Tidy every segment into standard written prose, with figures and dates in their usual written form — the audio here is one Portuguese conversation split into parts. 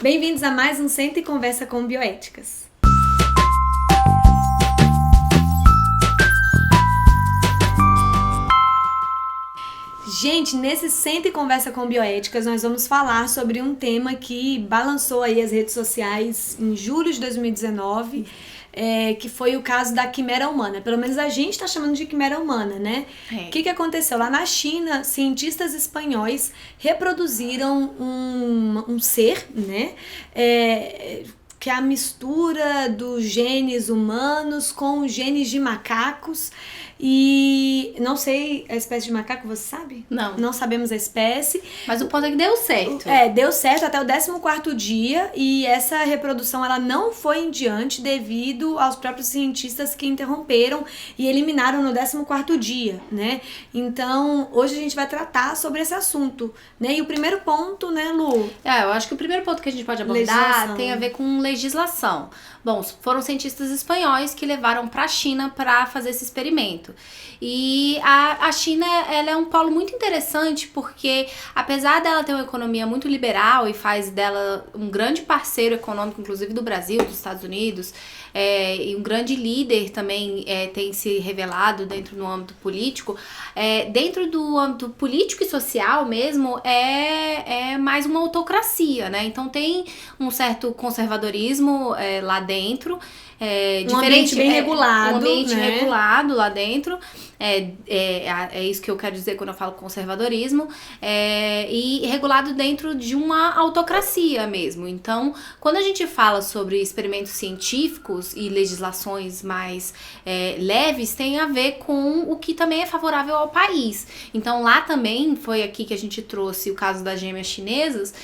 Bem-vindos a mais um Senta e Conversa com Bioéticas. Gente, nesse Senta e Conversa com Bioéticas, nós vamos falar sobre um tema que balançou aí as redes sociais em julho de 2019, que foi o caso da quimera humana. Pelo menos a gente está chamando de quimera humana, né? O que aconteceu? Lá na China, cientistas espanhóis reproduziram um ser, né? Que é a mistura dos genes humanos com os genes de macacos. E não sei a espécie de macaco, você sabe? Não sabemos a espécie. Mas o ponto é que deu certo. Deu certo até o 14º dia, e essa reprodução ela não foi em diante devido aos próprios cientistas que interromperam e eliminaram no 14º dia, né? Então, hoje a gente vai tratar sobre esse assunto, né? E o primeiro ponto, né, Lu? Eu acho que o primeiro ponto que a gente pode abordar tem a ver com legislação. Bom, foram cientistas espanhóis que levaram para a China para fazer esse experimento. E a China, ela é um polo muito interessante porque, apesar dela ter uma economia muito liberal e faz dela um grande parceiro econômico, inclusive do Brasil, dos Estados Unidos, e um grande líder também tem se revelado dentro do âmbito político, dentro do âmbito político e social mesmo, é mais uma autocracia, né? Então tem um certo conservadorismo lá dentro, um ambiente bem regulado, um ambiente né? regulado lá dentro. É isso que eu quero dizer quando eu falo conservadorismo, e regulado dentro de uma autocracia mesmo. Então, quando a gente fala sobre experimentos científicos e legislações mais leves, tem a ver com o que também é favorável ao país. Então, lá também foi aqui que a gente trouxe o caso das gêmeas chinesas,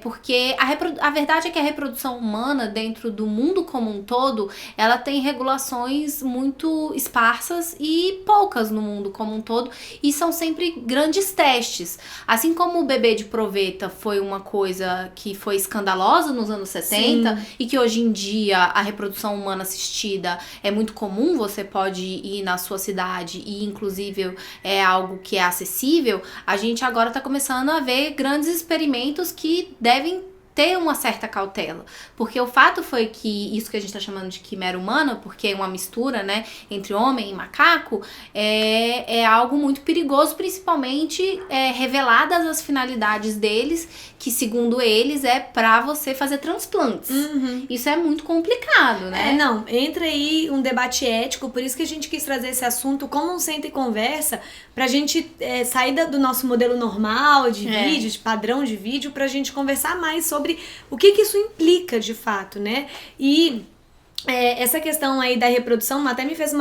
porque a verdade é que a reprodução humana dentro do mundo como um todo, ela tem regulações muito esparsas e poucas no mundo como um todo, e são sempre grandes testes. Assim como o bebê de proveta foi uma coisa que foi escandalosa nos anos 70, sim, e que hoje em dia a reprodução humana assistida é muito comum, você pode ir na sua cidade e inclusive é algo que é acessível, a gente agora está começando a ver grandes experimentos que devem ter uma certa cautela, porque o fato foi que isso que a gente tá chamando de quimera humana, porque é uma mistura, né, entre homem e macaco, é algo muito perigoso, principalmente reveladas as finalidades deles, que segundo eles é pra você fazer transplantes. Uhum. Isso é muito complicado, né? Entra aí um debate ético, por isso que a gente quis trazer esse assunto como um senta e conversa, pra gente sair do nosso modelo normal de vídeo, de padrão de vídeo, pra gente conversar mais sobre o que isso implica de fato, né? E essa questão aí da reprodução até me fez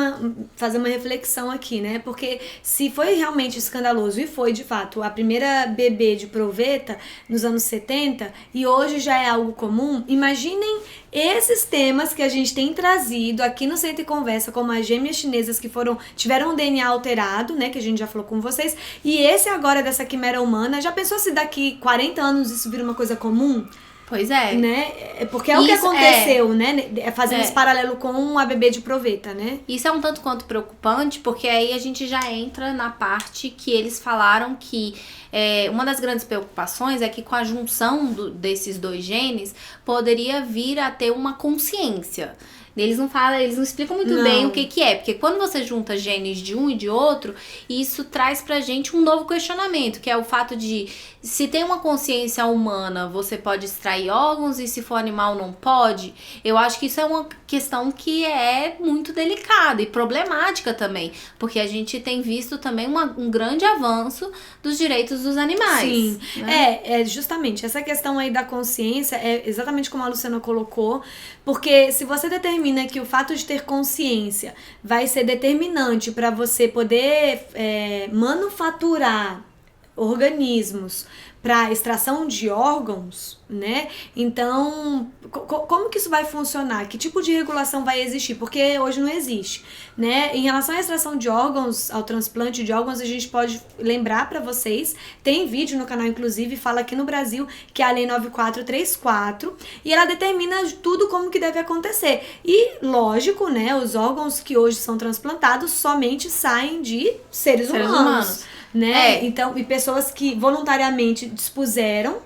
fazer uma reflexão aqui, né? Porque se foi realmente escandaloso, e foi de fato a primeira bebê de proveta nos anos 70, e hoje já é algo comum, imaginem esses temas que a gente tem trazido aqui no Senta e Conversa, como as gêmeas chinesas que tiveram um DNA alterado, né? Que a gente já falou com vocês, e esse agora dessa quimera humana. Já pensou se daqui 40 anos isso vira uma coisa comum? Pois é. Né? Porque é o que aconteceu, né? Fazendo esse paralelo com a bebê de proveta, né? Isso é um tanto quanto preocupante, porque aí a gente já entra na parte que eles falaram que uma das grandes preocupações é que com a junção desses dois genes poderia vir a ter uma consciência. Eles não explicam muito bem o que é, porque quando você junta genes de um e de outro, isso traz pra gente um novo questionamento, que é o fato de, se tem uma consciência humana, você pode extrair órgãos, e se for animal não pode. Eu acho que isso é uma questão que é muito delicada e problemática também, porque a gente tem visto também um grande avanço dos direitos dos animais. Sim, né? Justamente, essa questão aí da consciência é exatamente como a Luciana colocou, porque se você determina que o fato de ter consciência vai ser determinante para você poder manufaturar organismos para extração de órgãos, né? Então, como que isso vai funcionar? Que tipo de regulação vai existir? Porque hoje não existe, né? Em relação à extração de órgãos, ao transplante de órgãos, a gente pode lembrar para vocês, tem vídeo no canal, inclusive, fala aqui no Brasil, que é a Lei 9434, e ela determina tudo como que deve acontecer. E, lógico, né? Os órgãos que hoje são transplantados somente saem de seres humanos. né? Então, e pessoas que voluntariamente dispuseram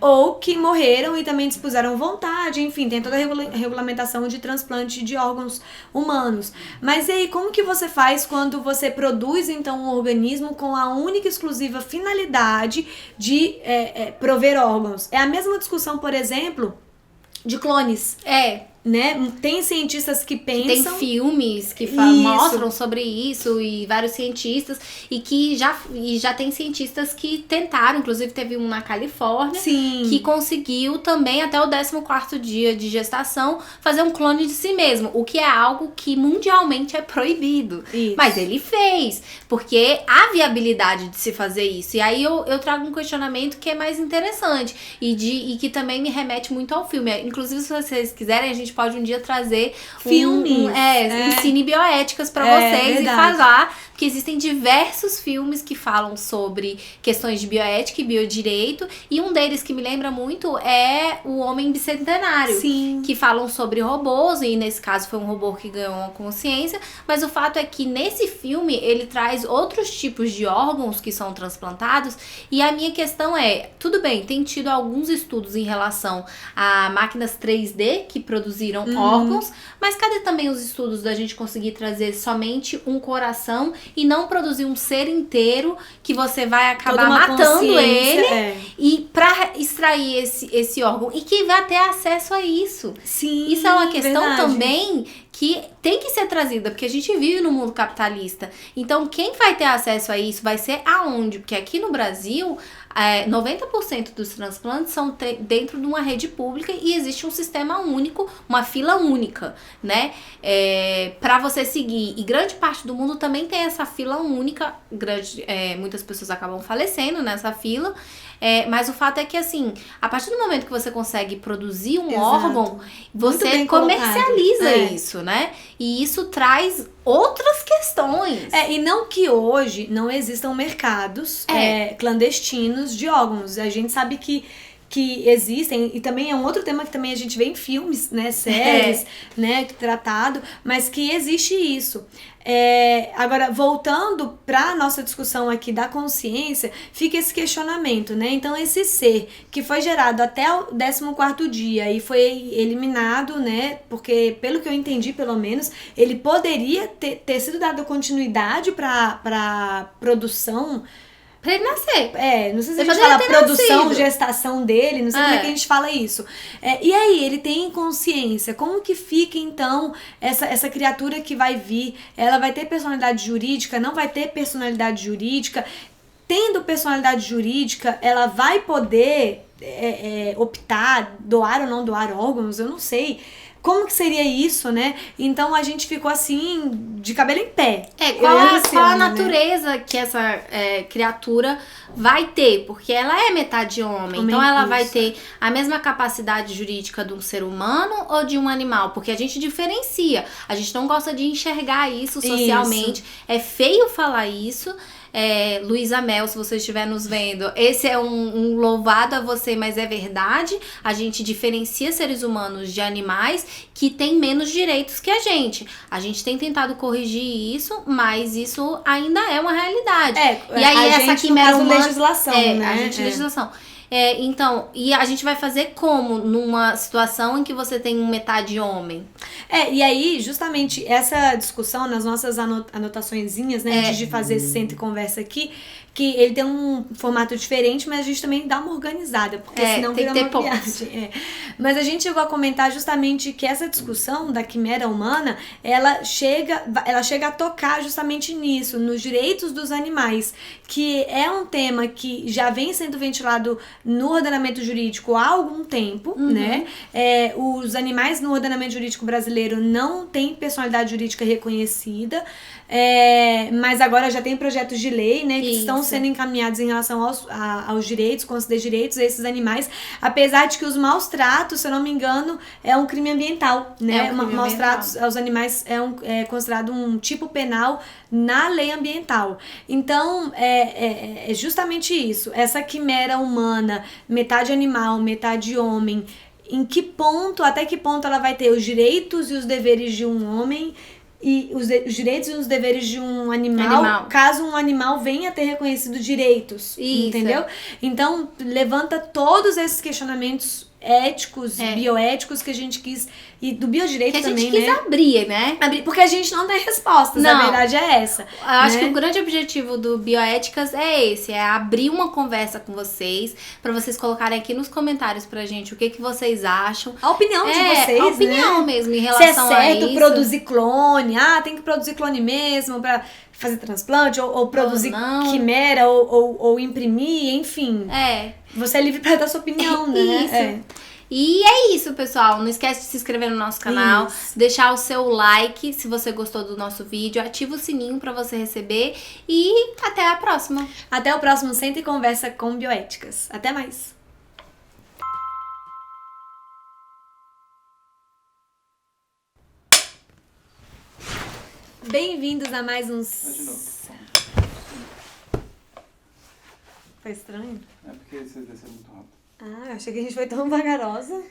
ou que morreram e também dispuseram vontade, enfim, tem toda a regulamentação de transplante de órgãos humanos. Mas e aí, como que você faz quando você produz, então, um organismo com a única e exclusiva finalidade de prover órgãos? É a mesma discussão, por exemplo, de clones. Né? Tem cientistas que pensam... Tem filmes que mostram sobre isso e vários cientistas e já tem cientistas que tentaram, inclusive teve um na Califórnia que conseguiu também até o 14º dia de gestação fazer um clone de si mesmo, o que é algo que mundialmente é proibido. Mas ele fez, porque há viabilidade de se fazer isso. E aí eu trago um questionamento que é mais interessante e que também me remete muito ao filme. Inclusive, se vocês quiserem, a gente pode um dia trazer filmes, ensine bioéticas pra vocês e falar, porque existem diversos filmes que falam sobre questões de bioética e biodireito, e um deles que me lembra muito é O Homem Bicentenário, que falam sobre robôs, e nesse caso foi um robô que ganhou uma consciência, mas o fato é que nesse filme ele traz outros tipos de órgãos que são transplantados, e a minha questão é, tudo bem, tem tido alguns estudos em relação a máquinas 3D que produziram órgãos, mas cadê também os estudos da gente conseguir trazer somente um coração e não produzir um ser inteiro que você vai acabar matando ele e pra extrair esse órgão e que vai ter acesso a isso. Isso é uma questão também que tem que ser trazida, porque a gente vive no mundo capitalista. Então, quem vai ter acesso a isso vai ser aonde? Porque aqui no Brasil, 90% dos transplantes são dentro de uma rede pública e existe um sistema único, uma fila única, né? Pra você seguir. E grande parte do mundo também tem essa fila única. Muitas pessoas acabam falecendo nessa fila. Mas o fato é que, assim, a partir do momento que você consegue produzir um órgão, você comercializa isso, né? E isso traz outras questões. E não que hoje não existam mercados clandestinos de órgãos. A gente sabe que existem, e também é um outro tema que também a gente vê em filmes, né, séries, né, tratado, mas que existe isso. Agora, voltando para a nossa discussão aqui da consciência, fica esse questionamento, né? Então, esse ser que foi gerado até o 14º dia e foi eliminado, né? Porque, pelo que eu entendi, pelo menos, ele poderia ter sido dado continuidade para produção. Pra ele nascer. Não sei se a gente fala produção, gestação dele, não sei como é que a gente fala isso. E aí, ele tem consciência. Como que fica, então, essa criatura que vai vir? Ela vai ter personalidade jurídica? Não vai ter personalidade jurídica? Tendo personalidade jurídica, ela vai poder optar, doar ou não doar órgãos? Eu não sei. Como que seria isso, né? Então a gente ficou assim, de cabelo em pé. Qual a natureza que essa criatura vai ter? Porque ela é metade homem. Então ela vai ter a mesma capacidade jurídica de um ser humano ou de um animal? Porque a gente diferencia. A gente não gosta de enxergar isso socialmente. É feio falar isso. Luísa Mel, se você estiver nos vendo, esse é um louvado a você, mas é verdade. A gente diferencia seres humanos de animais que têm menos direitos que a gente. A gente tem tentado corrigir isso, mas isso ainda é uma realidade. E aí essa quimera humana, legislação, né? A gente legislação. Então, e a gente vai fazer como numa situação em que você tem um metade homem? E aí, justamente, essa discussão nas nossas anotaçõezinhas, né, antes de fazer esse centro e conversa aqui, que ele tem um formato diferente, mas a gente também dá uma organizada, porque senão tem vira que ter uma viagem. Mas a gente chegou a comentar justamente que essa discussão da quimera humana, ela chega a tocar justamente nisso, nos direitos dos animais, que é um tema que já vem sendo ventilado no ordenamento jurídico há algum tempo, né? Os animais no ordenamento jurídico brasileiro não têm personalidade jurídica reconhecida, mas agora já tem projetos de lei, né, que estão sendo encaminhados em relação aos direitos, conceder direitos a esses animais, apesar de que os maus tratos, se eu não me engano, é um crime ambiental, né? Maus tratos aos animais é considerado um tipo penal na lei ambiental. Então, é justamente isso. Essa quimera humana, metade animal, metade homem, até que ponto ela vai ter os direitos e os deveres de um homem e os direitos e os deveres de um animal, caso um animal venha a ter reconhecido direitos, entendeu? Então, levanta todos esses questionamentos éticos, bioéticos que a gente quis, e do biodireito também, que a gente quis abrir, né? Porque a gente não tem respostas, a verdade é essa. Eu acho que o grande objetivo do Bioéticas é esse, é abrir uma conversa com vocês, pra vocês colocarem aqui nos comentários pra gente o que vocês acham. A opinião de vocês, a opinião mesmo em relação a isso. Se é certo produzir clone, tem que produzir clone mesmo pra fazer transplante, ou produzir quimera, ou imprimir, enfim. Você é livre pra dar sua opinião, né? Isso. E é isso, pessoal. Não esquece de se inscrever no nosso canal, deixar o seu like se você gostou do nosso vídeo, ativa o sininho pra você receber e até a próxima. Até o próximo Senta e Conversa com Bioéticas. Até mais. Bem-vindos a mais uns... Foi estranho? É porque vocês desceram muito rápido. Achei que a gente foi tão vagarosa.